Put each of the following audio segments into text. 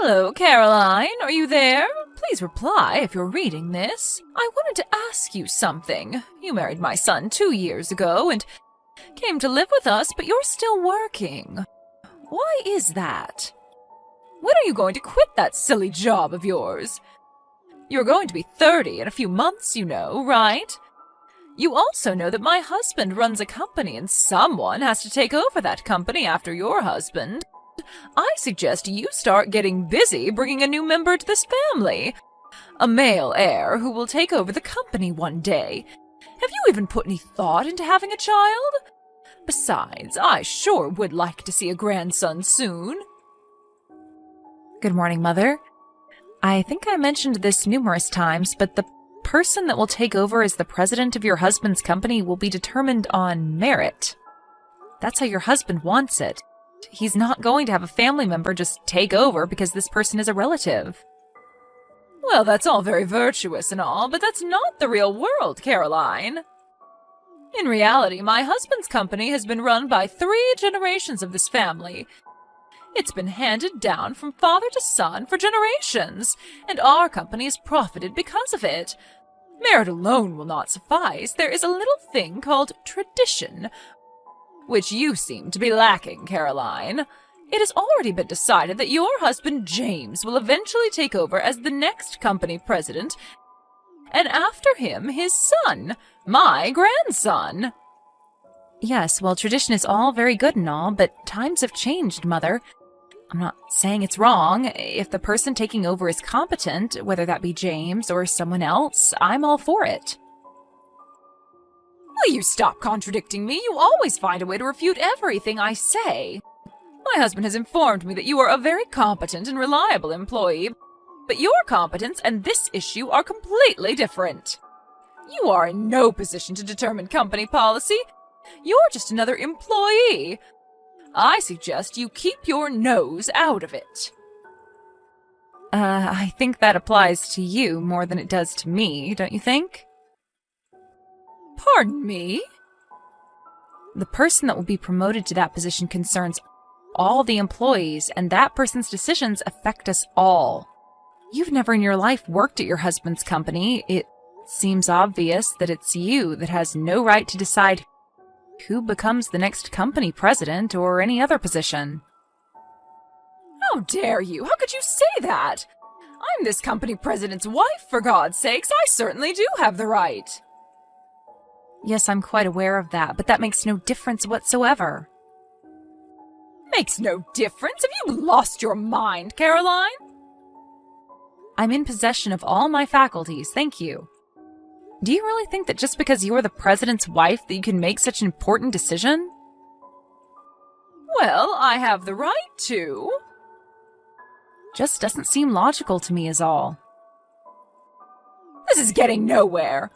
Hello, Caroline. Are you there? Please reply if you're reading this. I wanted to ask you something. You married my son 2 years ago and came to live with us, but you're still working. Why is that? When are you going to quit that silly job of yours? You're going to be 30 in a few months, you know, right? You also know that my husband runs a company and someone has to take over that company after your husband. I suggest you start getting busy bringing a new member to this family. A male heir who will take over the company one day. Have you even put any thought into having a child? Besides, I sure would like to see a grandson soon. Good morning, Mother. I think I mentioned this numerous times, but the person that will take over as the president of your husband's company will be determined on merit. That's how your husband wants it. He's not going to have a family member just take over because this person is a relative. Well, that's all very virtuous and all, but that's not the real world, Caroline. In reality, my husband's company has been run by 3 generations of this family. It's been handed down from father to son for generations, and our company has profited because of it. Merit alone will not suffice. There is a little thing called tradition, which you seem to be lacking, Caroline. It has already been decided that your husband James will eventually take over as the next company president, and after him his son, my grandson. Yes, well, tradition is all very good and all, but times have changed, Mother. I'm not saying it's wrong. If the person taking over is competent, whether that be James or someone else, I'm all for it. Will you stop contradicting me? You always find a way to refute everything I say. My husband has informed me that you are a very competent and reliable employee, but your competence and this issue are completely different. You are in no position to determine company policy. You're just another employee. I suggest you keep your nose out of it. I think that applies to you more than it does to me, don't you think? Pardon me? The person that will be promoted to that position concerns all the employees, and that person's decisions affect us all. You've never in your life worked at your husband's company. It seems obvious that it's you that has no right to decide who becomes the next company president or any other position. How dare you? How could you say that? I'm this company president's wife, for God's sakes. I certainly do have the right. Yes, I'm quite aware of that, but that makes no difference whatsoever. Makes no difference? Have you lost your mind, Caroline? I'm in possession of all my faculties, thank you. Do you really think that just because you're the president's wife that you can make such an important decision? Well, I have the right to. Just doesn't seem logical to me is all. This is getting nowhere.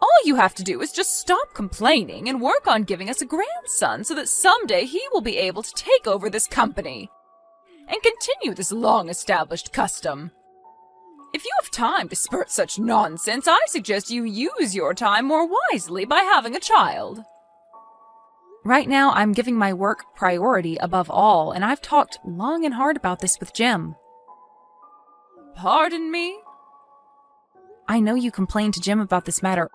All you have to do is just stop complaining and work on giving us a grandson so that someday he will be able to take over this company and continue this long-established custom. If you have time to spurt such nonsense, I suggest you use your time more wisely by having a child. Right now, I'm giving my work priority above all, and I've talked long and hard about this with Jim. Pardon me? I know you complain to Jim about this matter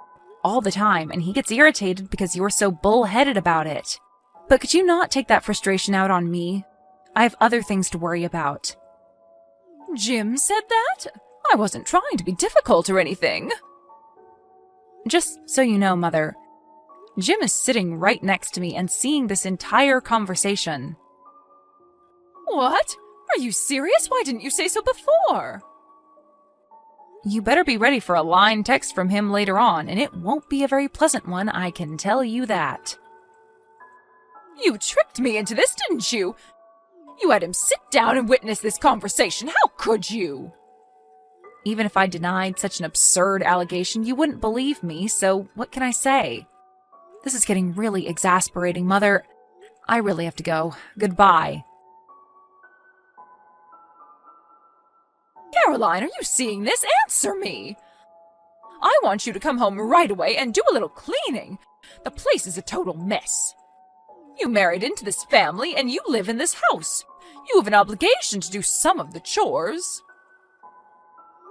all the time, and he gets irritated because you're so bull-headed about it. But could you not take that frustration out on me? I have other things to worry about. Jim said that? I wasn't trying to be difficult or anything. Just so you know, Mother, Jim is sitting right next to me and seeing this entire conversation. What? Are you serious? Why didn't you say so before? You better be ready for a line text from him later on, and it won't be a very pleasant one, I can tell you that. You tricked me into this, didn't you? You had him sit down and witness this conversation. How could you? Even if I denied such an absurd allegation, you wouldn't believe me, so what can I say? This is getting really exasperating, Mother. I really have to go. Goodbye. Caroline, are you seeing this? Answer me! I want you to come home right away and do a little cleaning. The place is a total mess. You married into this family and you live in this house. You have an obligation to do some of the chores.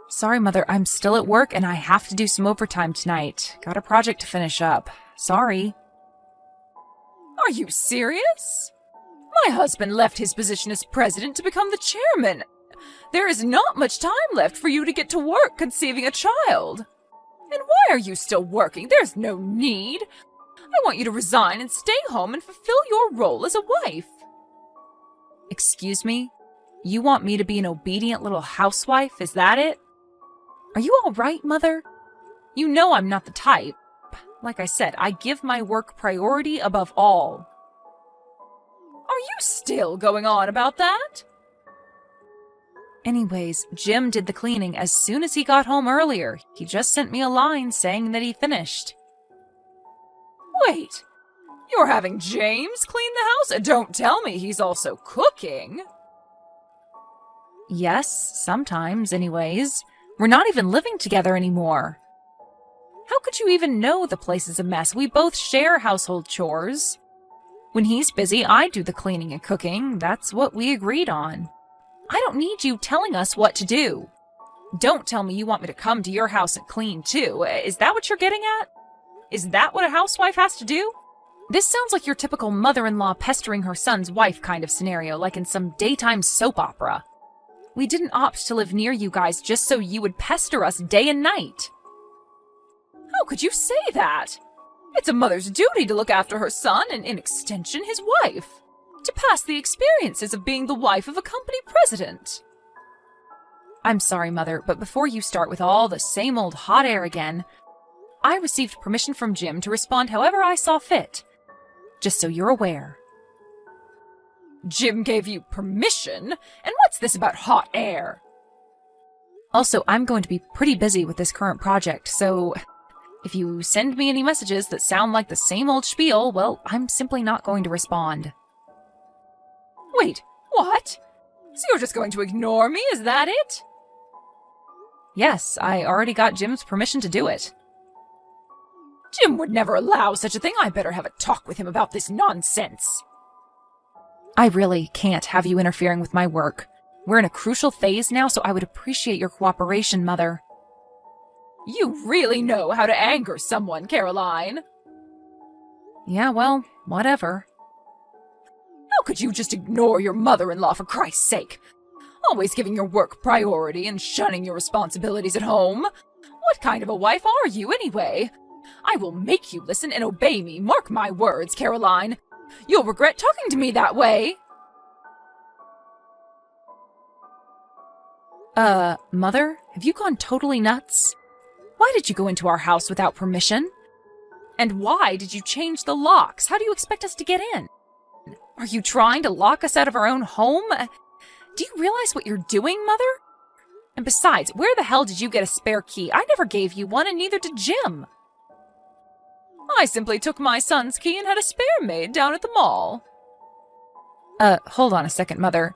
Sorry, Mother, I'm still at work and I have to do some overtime tonight. Got a project to finish up. Sorry. Are you serious? My husband left his position as president to become the chairman. There is not much time left for you to get to work conceiving a child. And why are you still working? There's no need. I want you to resign and stay home and fulfill your role as a wife. Excuse me? You want me to be an obedient little housewife? Is that it? Are you all right, Mother? You know I'm not the type. Like I said, I give my work priority above all. Are you still going on about that? Anyways, Jim did the cleaning as soon as he got home earlier. He just sent me a line saying that he finished. Wait, you're having James clean the house? Don't tell me he's also cooking. Yes, sometimes, anyways. We're not even living together anymore. How could you even know the place is a mess? We both share household chores. When he's busy, I do the cleaning and cooking. That's what we agreed on. I don't need you telling us what to do. Don't tell me you want me to come to your house and clean too. Is that what you're getting at? Is that what a housewife has to do? This sounds like your typical mother-in-law pestering her son's wife kind of scenario, like in some daytime soap opera. We didn't opt to live near you guys just so you would pester us day and night. How could you say that? It's a mother's duty to look after her son and, in extension, his wife. To pass the experiences of being the wife of a company president. I'm sorry, Mother, but before you start with all the same old hot air again, I received permission from Jim to respond however I saw fit. Just so you're aware. Jim gave you permission? And what's this about hot air? Also, I'm going to be pretty busy with this current project, so if you send me any messages that sound like the same old spiel, well, I'm simply not going to respond. Wait, what? So you're just going to ignore me, is that it? Yes, I already got Jim's permission to do it. Jim would never allow such a thing. I better have a talk with him about this nonsense. I really can't have you interfering with my work. We're in a crucial phase now, so I would appreciate your cooperation, Mother. You really know how to anger someone, Caroline. Yeah, well, whatever. How could you just ignore your mother-in-law, for Christ's sake? Always giving your work priority and shunning your responsibilities at home. What kind of a wife are you, anyway? I will make you listen and obey me. Mark my words, Caroline. You'll regret talking to me that way. Mother, have you gone totally nuts? Why did you go into our house without permission? And why did you change the locks? How do you expect us to get in? Are you trying to lock us out of our own home? Do you realize what you're doing, Mother? And besides, where the hell did you get a spare key? I never gave you one, and neither did Jim. I simply took my son's key and had a spare made down at the mall. Hold on a second, Mother.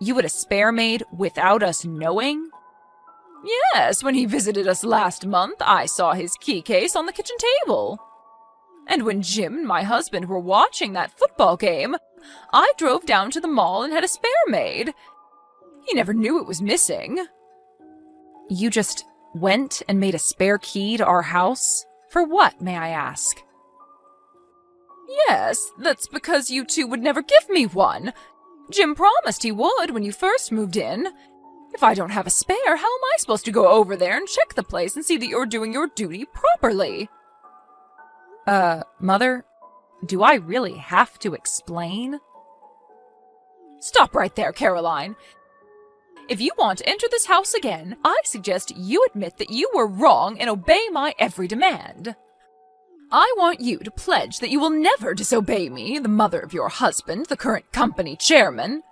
You had a spare made without us knowing? Yes, when he visited us last month, I saw his key case on the kitchen table. And when Jim and my husband were watching that football game, I drove down to the mall and had a spare made. He never knew it was missing. You just went and made a spare key to our house? For what, may I ask? Yes, that's because you two would never give me one. Jim promised he would when you first moved in. If I don't have a spare, how am I supposed to go over there and check the place and see that you're doing your duty properly? Mother, do I really have to explain? Stop right there, Caroline. If you want to enter this house again, I suggest you admit that you were wrong and obey my every demand. I want you to pledge that you will never disobey me, the mother of your husband, the current company chairman.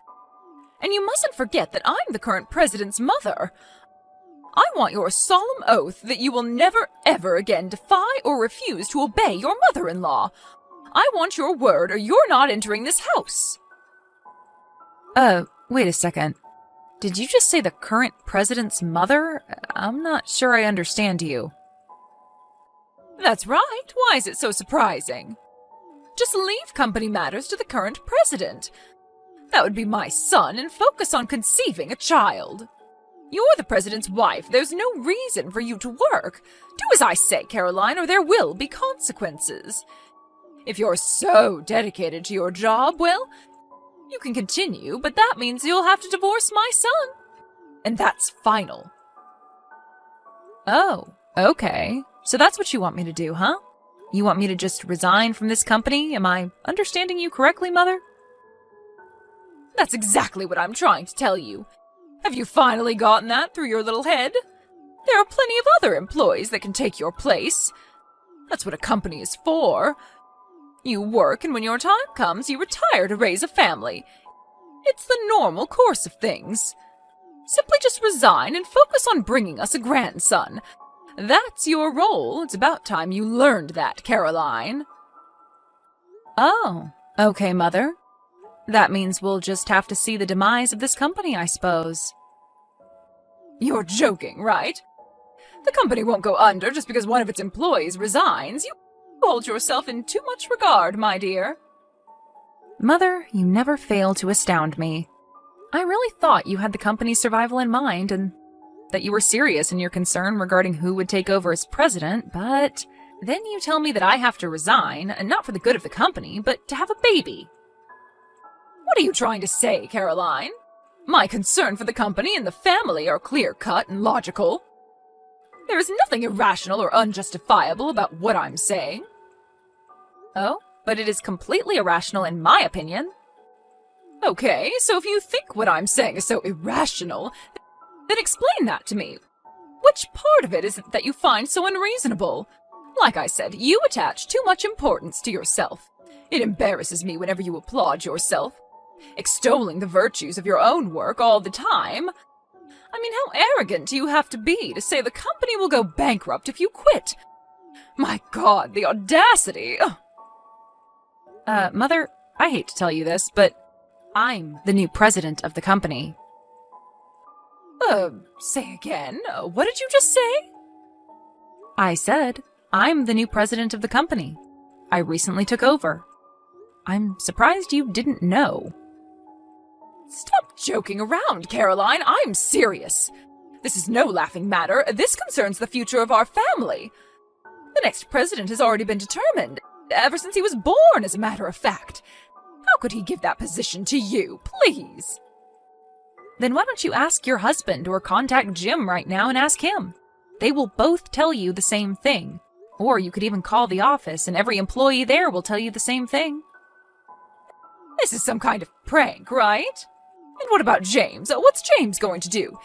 And you mustn't forget that I'm the current president's mother. I want your solemn oath that you will never, ever again defy or refuse to obey your mother-in-law. I want your word or you're not entering this house. Wait a second. Did you just say the current president's mother? I'm not sure I understand you. That's right. Why is it so surprising? Just leave company matters to the current president. That would be my son and focus on conceiving a child. You're the president's wife. There's no reason for you to work. Do as I say, Caroline, or there will be consequences. If you're so dedicated to your job, well, you can continue, but that means you'll have to divorce my son. And that's final. Oh, okay. So that's what you want me to do, huh? You want me to just resign from this company? Am I understanding you correctly, Mother? That's exactly what I'm trying to tell you. Have you finally gotten that through your little head? There are plenty of other employees that can take your place. That's what a company is for. You work, and when your time comes, you retire to raise a family. It's the normal course of things. Simply just resign and focus on bringing us a grandson. That's your role. It's about time you learned that, Caroline. Oh, okay, Mother. That means we'll just have to see the demise of this company, I suppose. You're joking, right? The company won't go under just because one of its employees resigns. You hold yourself in too much regard, my dear. Mother, you never fail to astound me. I really thought you had the company's survival in mind and that you were serious in your concern regarding who would take over as president, but then you tell me that I have to resign, and not for the good of the company, but to have a baby. What are you trying to say, Caroline? My concern for the company and the family are clear-cut and logical. There is nothing irrational or unjustifiable about what I'm saying. Oh, but it is completely irrational in my opinion. Okay, so if you think what I'm saying is so irrational, then explain that to me. Which part of it is it that you find so unreasonable? Like I said, you attach too much importance to yourself. It embarrasses me whenever you applaud yourself, extolling the virtues of your own work all the time. I mean, how arrogant do you have to be to say the company will go bankrupt if you quit? My God, the audacity! Mother, I hate to tell you this, but I'm the new president of the company. Say again? What did you just say? I said, I'm the new president of the company. I recently took over. I'm surprised you didn't know. Stop joking around, Caroline. I'm serious. This is no laughing matter. This concerns the future of our family. The next president has already been determined, ever since he was born, as a matter of fact. How could he give that position to you, please? Then why don't you ask your husband or contact Jim right now and ask him? They will both tell you the same thing. Or you could even call the office and every employee there will tell you the same thing. This is some kind of prank, right? And what about James? What's James going to do?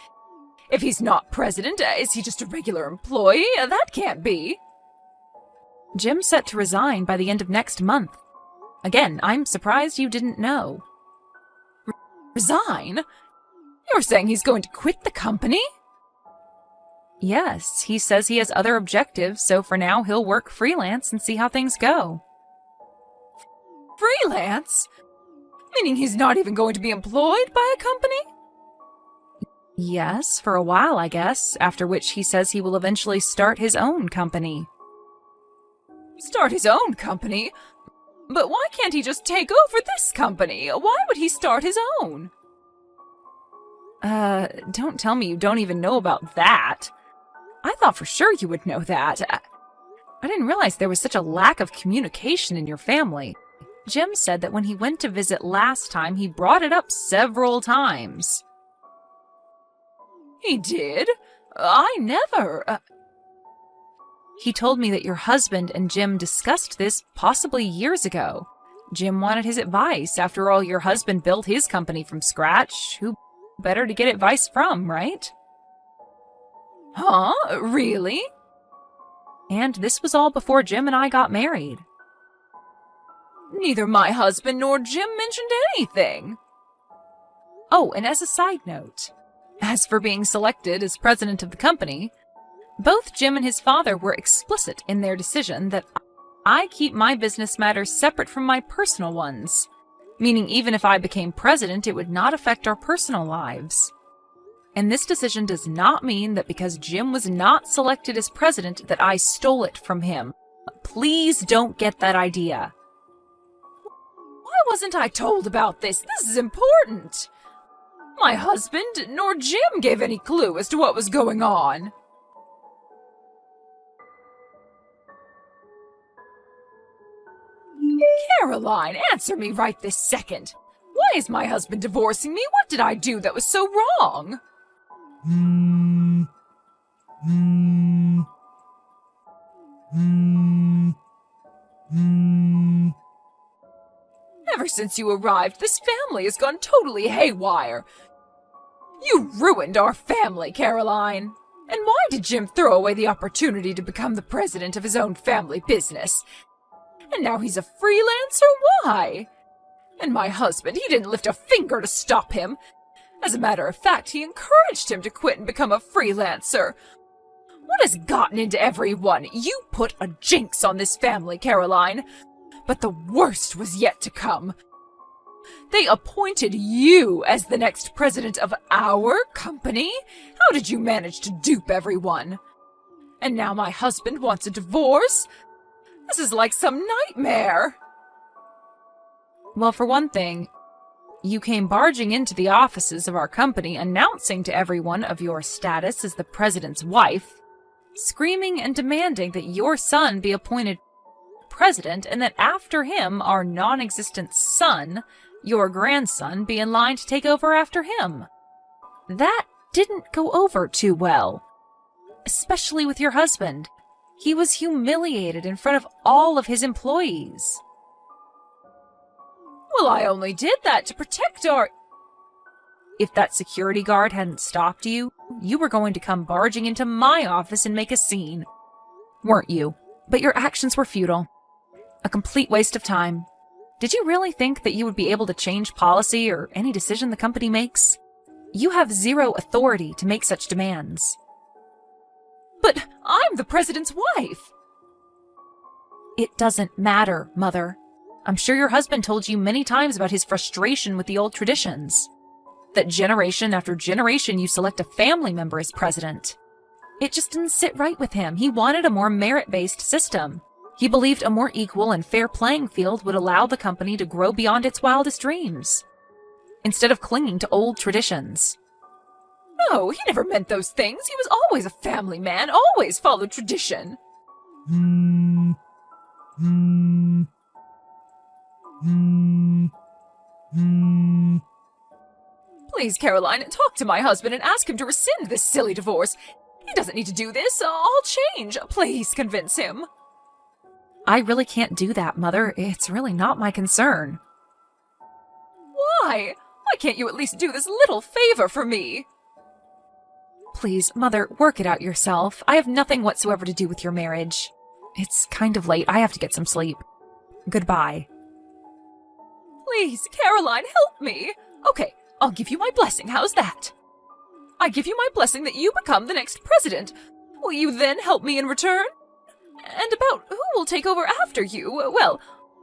If he's not president, is he just a regular employee? That can't be. Jim's set to resign by the end of next month. Again, I'm surprised you didn't know. Resign? You're saying he's going to quit the company? Yes, he says he has other objectives, so for now he'll work freelance and see how things go. Freelance? Meaning he's not even going to be employed by a company? Yes, for a while, I guess, after which he says he will eventually start his own company. Start his own company? But why can't he just take over this company? Why would he start his own? Don't tell me you don't even know about that. I thought for sure you would know that. I didn't realize there was such a lack of communication in your family. Jim said that when he went to visit last time, he brought it up several times. He did? I never... He told me that your husband and Jim discussed this possibly years ago. Jim wanted his advice. After all, your husband built his company from scratch. Who better to get advice from, right? Huh? Really? And this was all before Jim and I got married. Neither my husband nor Jim mentioned anything. Oh, and as a side note, as for being selected as president of the company, both Jim and his father were explicit in their decision that I keep my business matters separate from my personal ones, meaning even if I became president, it would not affect our personal lives. And this decision does not mean that because Jim was not selected as president that I stole it from him. Please don't get that idea. wasn't I told about this? This is important. My husband nor Jim gave any clue as to what was going on. Caroline, answer me right this second. Why is my husband divorcing me? What did I do that was so wrong? Ever since you arrived, this family has gone totally haywire. You ruined our family, Caroline. And why did Jim throw away the opportunity to become the president of his own family business? And now he's a freelancer? Why? And my husband, he didn't lift a finger to stop him. As a matter of fact, he encouraged him to quit and become a freelancer. What has gotten into everyone? You put a jinx on this family, Caroline. But the worst was yet to come. They appointed you as the next president of our company? How did you manage to dupe everyone? And now my husband wants a divorce? This is like some nightmare. Well, for one thing, you came barging into the offices of our company announcing to everyone of your status as the president's wife, screaming and demanding that your son be appointed president and that after him, our non-existent son, your grandson, be in line to take over after him. That didn't go over too well, especially with your husband. He was humiliated in front of all of his employees. Well, I only did that to protect our... If that security guard hadn't stopped you, you were going to come barging into my office and make a scene. Weren't you? But your actions were futile. A complete waste of time. Did you really think that you would be able to change policy or any decision the company makes? You have zero authority to make such demands. But I'm the president's wife. It doesn't matter, Mother. I'm sure your husband told you many times about his frustration with the old traditions. That generation after generation you select a family member as president. It just didn't sit right with him. He wanted a more merit-based system. He believed a more equal and fair playing field would allow the company to grow beyond its wildest dreams, instead of clinging to old traditions. No, he never meant those things. He was always a family man, always followed tradition. Please, Caroline, talk to my husband and ask him to rescind this silly divorce. He doesn't need to do this. I'll change. Please convince him. I really can't do that, Mother. It's really not my concern. Why? Why can't you at least do this little favor for me? Please, Mother, work it out yourself. I have nothing whatsoever to do with your marriage. It's kind of late. I have to get some sleep. Goodbye. Please, Caroline, help me. Okay, I'll give you my blessing. How's that? I give you my blessing that you become the next president. Will you then help me in return? And about who will take over after you, well,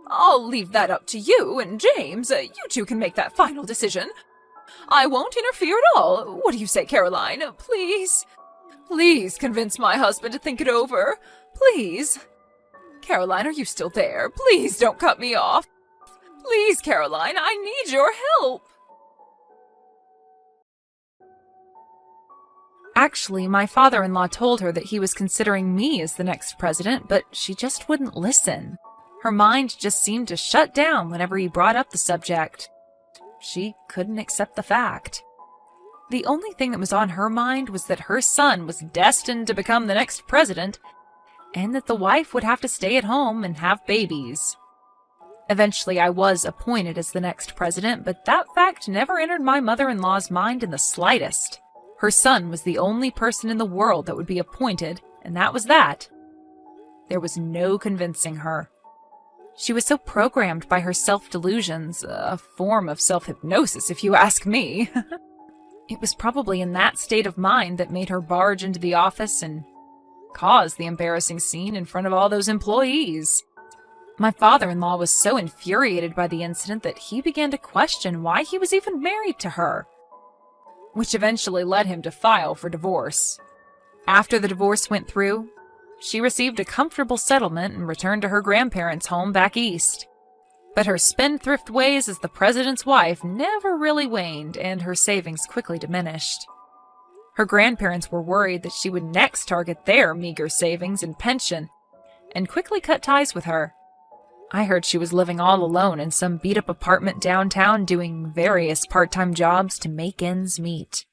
I'll leave that up to you and James. You two can make that final decision. I won't interfere at all. What do you say, Caroline? Please? Please convince my husband to think it over. Please? Caroline, are you still there? Please don't cut me off. Please, Caroline, I need your help. Actually, my father-in-law told her that he was considering me as the next president, but she just wouldn't listen. Her mind just seemed to shut down whenever he brought up the subject. She couldn't accept the fact. The only thing that was on her mind was that her son was destined to become the next president, and that the wife would have to stay at home and have babies. Eventually, I was appointed as the next president, but that fact never entered my mother-in-law's mind in the slightest. Her son was the only person in the world that would be appointed, and that was that. There was no convincing her. She was so programmed by her self-delusions, a form of self-hypnosis, if you ask me. It was probably in that state of mind that made her barge into the office and cause the embarrassing scene in front of all those employees. My father-in-law was so infuriated by the incident that he began to question why he was even married to her, which eventually led him to file for divorce. After the divorce went through, she received a comfortable settlement and returned to her grandparents' home back east. But her spendthrift ways as the president's wife never really waned, and her savings quickly diminished. Her grandparents were worried that she would next target their meager savings and pension, and quickly cut ties with her. I heard she was living all alone in some beat-up apartment downtown doing various part-time jobs to make ends meet.